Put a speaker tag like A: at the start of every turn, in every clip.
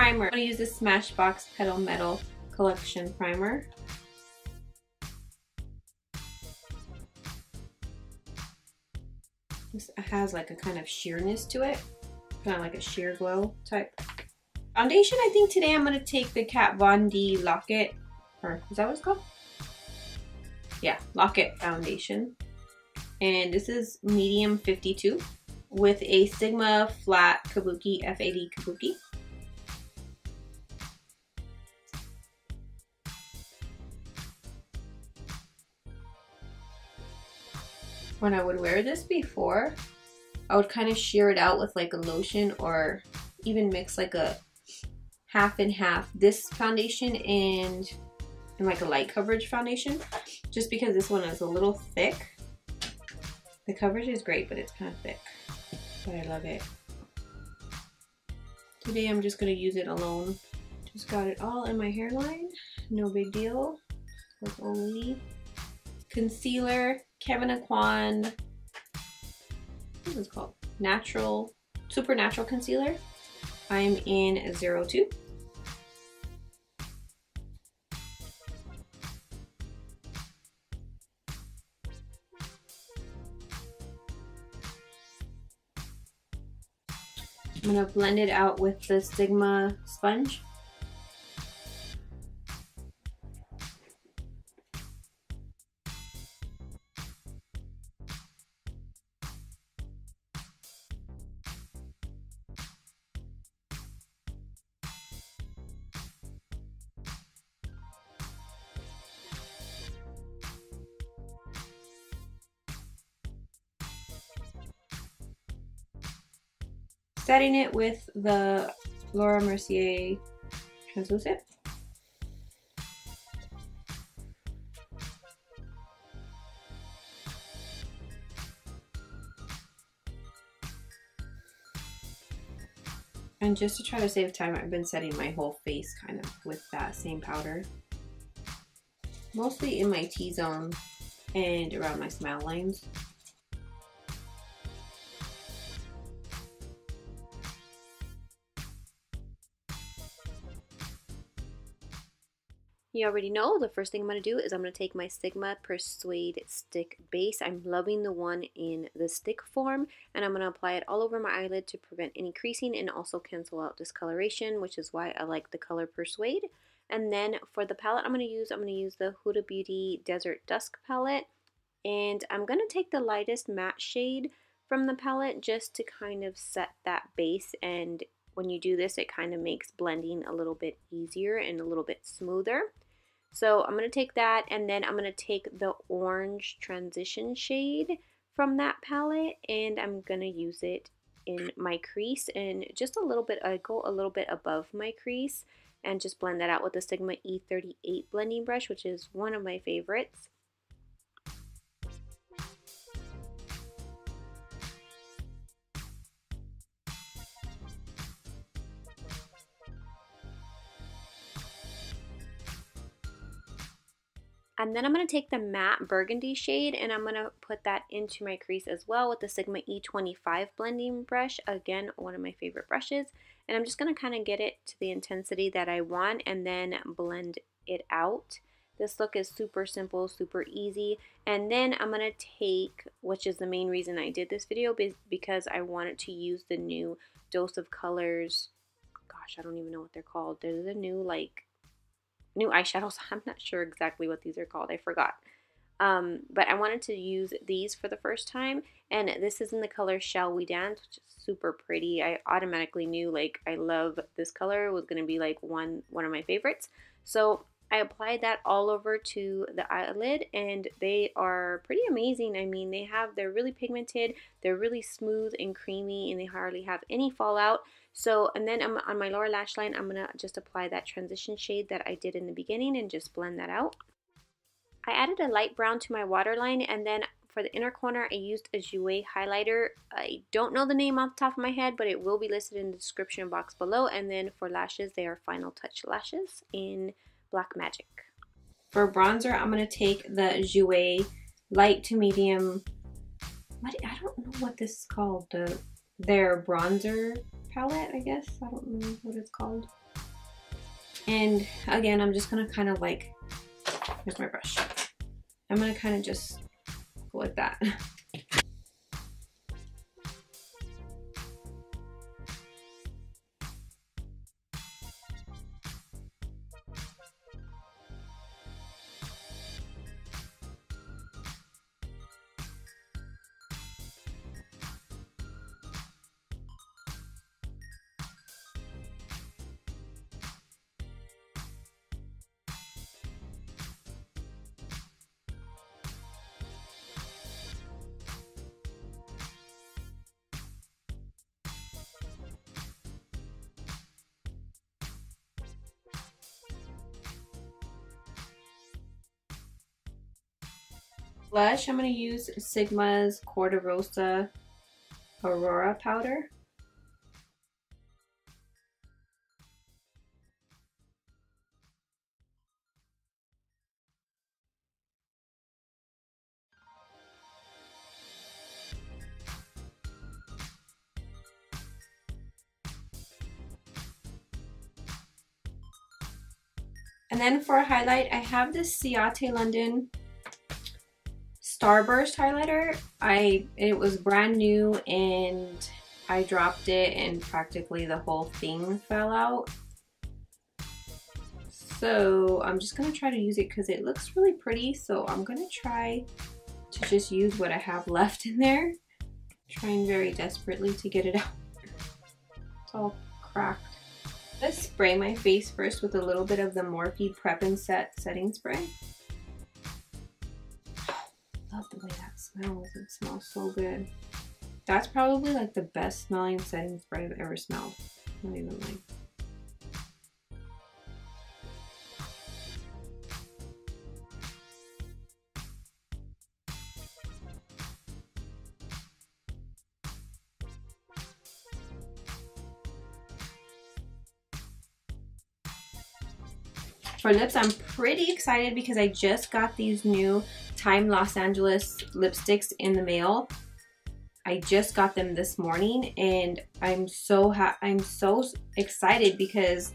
A: primer. I'm going to use the Smashbox Petal Metal Collection Primer. This has like a kind of sheerness to it, kind of like a sheer glow type. Foundation, I think today I'm going to take the Kat Von D Lock-It, or is that what it's called? Yeah, Lock-It foundation. And this is medium 52 with a Sigma flat kabuki, F80 kabuki. When I would wear this before, I would kind of sheer it out with like a lotion, or even mix like a half and half this foundation and like a light coverage foundation, just because this one is a little thick. The coverage is great, but it's kind of thick, but I love it. Today I'm just going to use it alone. Just got it all in my hairline, no big deal. With only concealer, Kevyn Aucoin, what is this called? Natural, Supernatural Concealer. I'm in 02. I'm going to blend it out with the Sigma sponge. Setting it with the Laura Mercier translucent. And just to try to save time, I've been setting my whole face kind of with that same powder. Mostly in my T-zone and around my smile lines. You already know the first thing I'm going to do is I'm going to take my Sigma Persuade Stick Base. I'm loving the one in the stick form, and I'm going to apply it all over my eyelid to prevent any creasing and also cancel out discoloration, which is why I like the color Persuade. And then for the palette I'm going to use the Huda Beauty Desert Dusk palette, and I'm going to take the lightest matte shade from the palette just to kind of set that base, and when you do this it kind of makes blending a little bit easier and a little bit smoother. So I'm going to take that, and then I'm going to take the orange transition shade from that palette, and I'm going to use it in my crease, and just a little bit, I go a little bit above my crease and just blend that out with the Sigma E38 blending brush, which is one of my favorites. And then I'm going to take the matte burgundy shade and I'm going to put that into my crease as well with the Sigma E25 blending brush. Again, one of my favorite brushes. And I'm just going to kind of get it to the intensity that I want and then blend it out. This look is super simple, super easy. And then I'm going to take, which is the main reason I did this video, because I wanted to use the new Dose of Colors. Gosh, I don't even know what they're called. They're the new new eyeshadows. I'm not sure exactly what these are called. I forgot. But I wanted to use these for the first time. And this is in the color Shall We Dance, which is super pretty. I automatically knew I love this color. It was going to be one of my favorites. So I applied that all over to the eyelid and they are pretty amazing. I mean, they're really pigmented, they're really smooth and creamy, and they hardly have any fallout. So, and then on my lower lash line, I'm going to just apply that transition shade that I did in the beginning and just blend that out. I added a light brown to my waterline, and then for the inner corner, I used a jouer highlighter. I don't know the name off the top of my head, but it will be listed in the description box below. And then for lashes, they are Final Touch lashes in Black Magic. For bronzer, I'm going to take the jouer light to medium, I don't know what this is called, their bronzer palette, I guess. I don't know what it's called. And again, I'm just gonna kind of like, here's my brush. I'm gonna kind of just go like that. Blush, I'm going to use Sigma's Corderosa Aurora powder. And then for a highlight, I have this Ciate London Starburst highlighter. It was brand new and I dropped it and practically the whole thing fell out. So I'm just gonna try to use it because it looks really pretty. So I'm gonna try to just use what I have left in there. Trying very desperately to get it out. It's all cracked. Let's spray my face first with a little bit of the Morphe Prep and Set setting spray. Love the way that smells. It smells so good. That's probably like the best smelling setting spray I've ever smelled. Not even like. For lips, I'm pretty excited because I just got these new Time Los Angeles lipsticks in the mail. I just got them this morning and I'm so excited because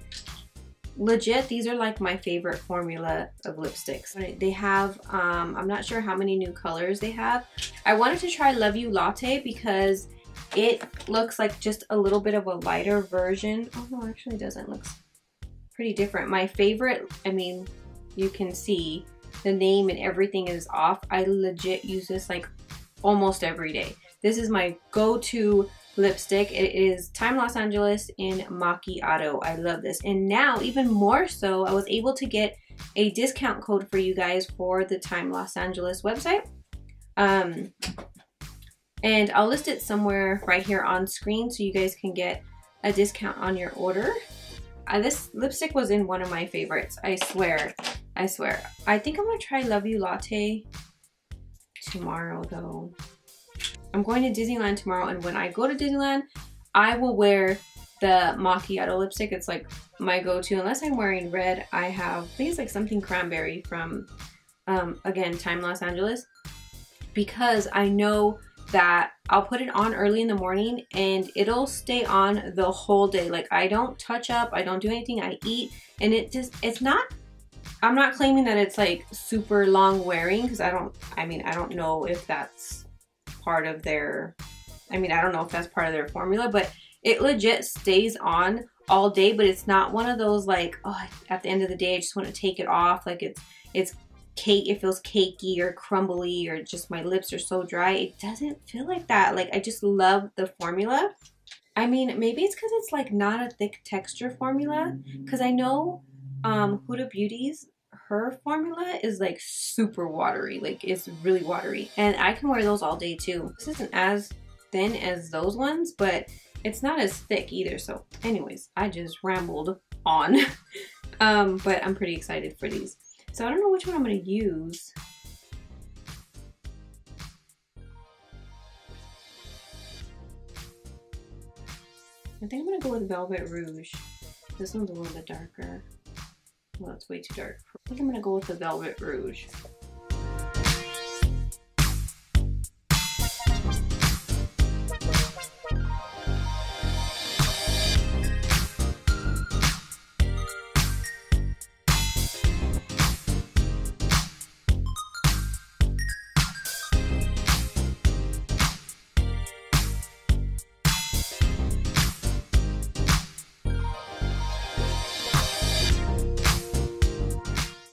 A: legit these are like my favorite formula of lipsticks. They have I'm not sure how many new colors they have. I wanted to try Love You Latte because it looks like just a little bit of a lighter version. Oh no, actually it doesn't. It looks pretty different. My favorite, I mean, you can see the name and everything is off. I legit use this like almost every day. This is my go-to lipstick. It is Time Los Angeles in Macchiato. I love this. And now, even more so, I was able to get a discount code for you guys for the Time Los Angeles website. And I'll list it somewhere right here on screen so you guys can get a discount on your order. This lipstick was in one of my favorites. I swear. I swear. I think I'm gonna try Love You Latte tomorrow though. I'm going to Disneyland tomorrow, and when I go to Disneyland, I will wear the Macchiato lipstick. It's like my go-to. Unless I'm wearing red, I have, I think it's like something cranberry from, again, Time Los Angeles. Because I know that I'll put it on early in the morning and it'll stay on the whole day. Like I don't touch up, I don't do anything, I eat, and it's not, I'm not claiming that it's like super long wearing because I don't know if that's part of their, I don't know if that's part of their formula, but it legit stays on all day. But it's not one of those like, oh, at the end of the day I just want to take it off. Like it's cake, it feels cakey or crumbly, or just my lips are so dry. It doesn't feel like that. Like I just love the formula. I mean, maybe it's because it's like not a thick texture formula, because I know Huda Beauty's, her formula is like super watery, like it's really watery, and I can wear those all day too. This isn't as thin as those ones, but it's not as thick either. So anyways, I just rambled on. But I'm pretty excited for these. So I don't know which one I'm going to use. I think I'm going to go with Velvet Rouge. This one's a little bit darker. Well, it's way too dark. I think I'm going to go with the Velvet Rouge.